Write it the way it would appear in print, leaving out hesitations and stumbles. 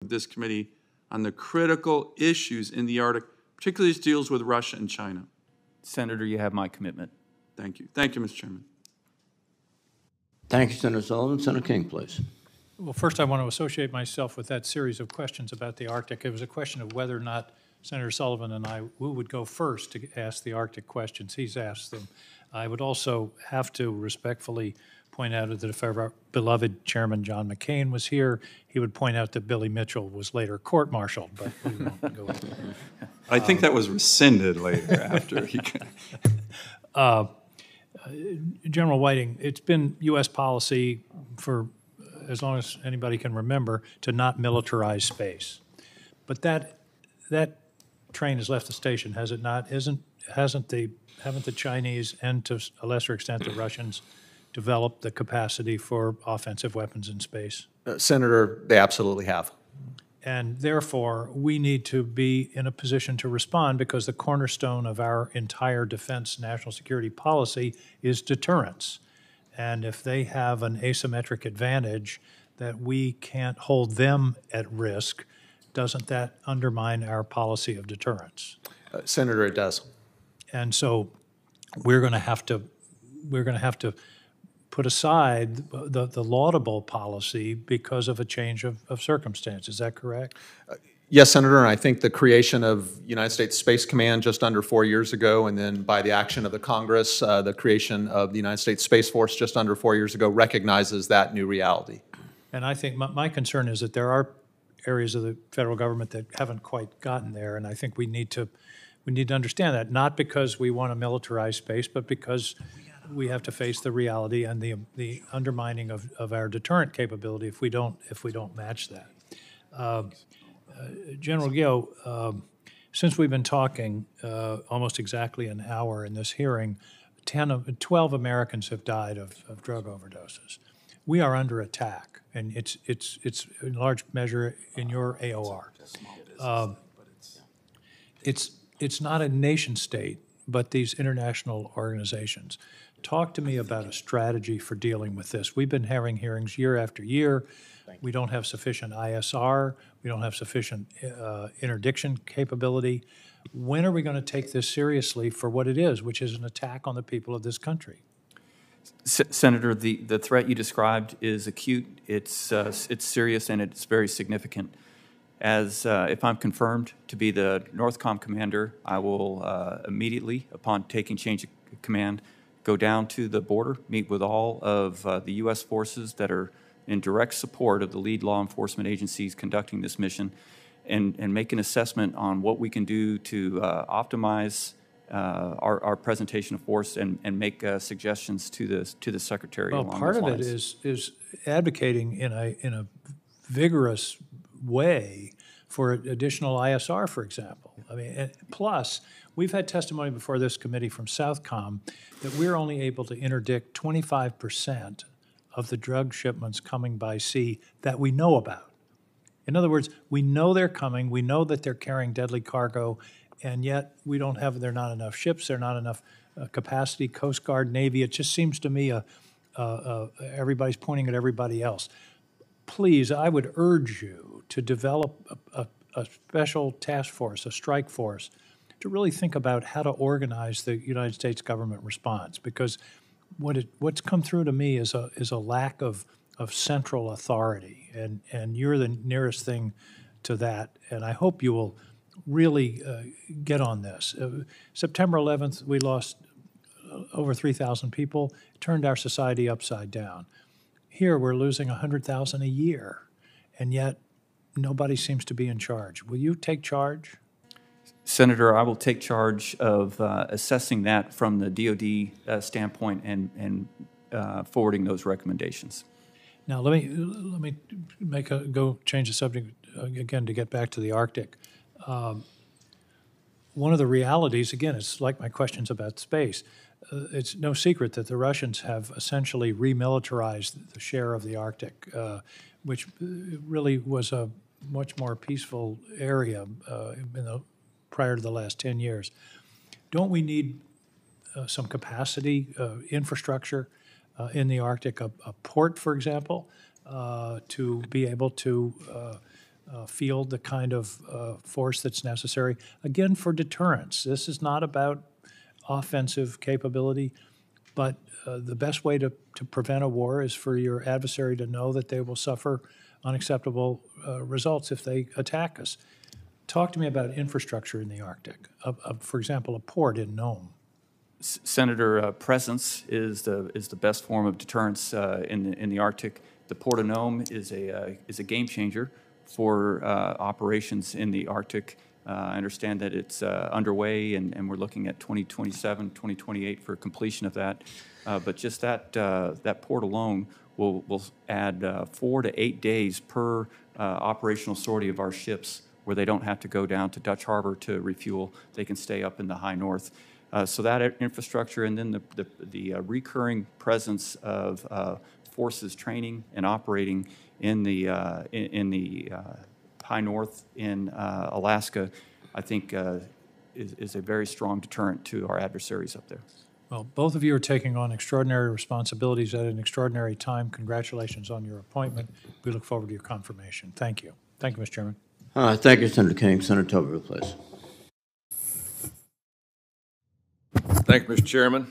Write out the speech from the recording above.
this committee on the critical issues in the Arctic, particularly as it deals with Russia and China. Senator, you have my commitment. Thank you. Thank you, Mr. Chairman. Thank you, Senator Sullivan. Senator King, please. Well, first I want to associate myself with that series of questions about the Arctic. It was a question of whether or not Senator Sullivan and I, who would go first to ask the Arctic questions. He's asked them. I would also have to respectfully point out that if our beloved Chairman John McCain was here, he would point out that Billy Mitchell was later court-martialed, but we won't go into that. I think that was rescinded later after he General Whiting, it's been U.S. policy for as long as anybody can remember to not militarize space. But that train has left the station, has it not? Haven't the Chinese and to a lesser extent the Russians developed the capacity for offensive weapons in space? Senator, they absolutely have. And therefore, we need to be in a position to respond because the cornerstone of our entire defense national security policy is deterrence. And if they have an asymmetric advantage that we can't hold them at risk, doesn't that undermine our policy of deterrence? Senator, it does. And so we're going to have to put aside the laudable policy because of a change of circumstance. Is that correct? Yes, Senator, and I think the creation of United States Space Command just under 4 years ago, and then by the action of the Congress, the creation of the United States Space Force just under 4 years ago recognizes that new reality. And I think my concern is that there are areas of the federal government that haven't quite gotten there, and I think we need to understand that, not because we want to militarize space, but because we have to face the reality and the undermining of our deterrent capability if we don't match that. General Gio, since we've been talking almost exactly an hour in this hearing, 12 Americans have died of drug overdoses. We are under attack, and it's in large measure in your AOR. It's not a nation state, but these international organizations. Talk to me about a strategy for dealing with this. We've been having hearings year after year. We don't have sufficient ISR. We don't have sufficient interdiction capability. When are we going to take this seriously for what it is, which is an attack on the people of this country? Senator, the threat you described is acute. It's serious and it's very significant. As if I'm confirmed to be the NORTHCOM commander, I will immediately, upon taking change of command, go down to the border, meet with all of the U.S. forces that are in direct support of the lead law enforcement agencies conducting this mission, and make an assessment on what we can do to optimize our presentation of force and make suggestions to the Secretary. Well, part of it is advocating in a vigorous way for additional ISR, for example. I mean, plus, we've had testimony before this committee from Southcom that we're only able to interdict 25% of the drug shipments coming by sea that we know about. In other words, we know they're coming, we know that they're carrying deadly cargo, and yet there are not enough ships, there are not enough capacity, Coast Guard, Navy. It just seems to me everybody's pointing at everybody else. Please, I would urge you to develop a special task force, a strike force, to really think about how to organize the United States government response, because what's come through to me is a lack of central authority, and you're the nearest thing to that, and I hope you will really get on this. September 11th, we lost over 3,000 people. It turned our society upside down. Here, we're losing 100,000 a year, and yet nobody seems to be in charge. Will you take charge? Senator, I will take charge of assessing that from the DoD standpoint and forwarding those recommendations. Now, let me change the subject again to get back to the Arctic. One of the realities, again, it's like my questions about space. It's no secret that the Russians have essentially remilitarized the share of the Arctic, which really was a much more peaceful area prior to the last 10 years. Don't we need some capacity, infrastructure in the Arctic, a port, for example, to be able to field the kind of force that's necessary. Again, for deterrence. This is not about offensive capability, but the best way to prevent a war is for your adversary to know that they will suffer unacceptable results if they attack us. Talk to me about infrastructure in the Arctic. For example, a port in Nome. Senator, presence is the best form of deterrence in the Arctic. The Port of Nome is a game changer for operations in the Arctic. I understand that it's underway, and we're looking at 2027, 2028 for completion of that. But just that port alone will add 4 to 8 days per operational sortie of our ships, where they don't have to go down to Dutch Harbor to refuel. They can stay up in the high north. So that infrastructure, and then the recurring presence of forces training and operating in the high north in Alaska, I think is a very strong deterrent to our adversaries up there. Well, both of you are taking on extraordinary responsibilities at an extraordinary time. Congratulations on your appointment. We look forward to your confirmation. Thank you. Thank you, Mr. Chairman. Thank you, Senator King. Senator Tuberville, please. Thank you, Mr. Chairman.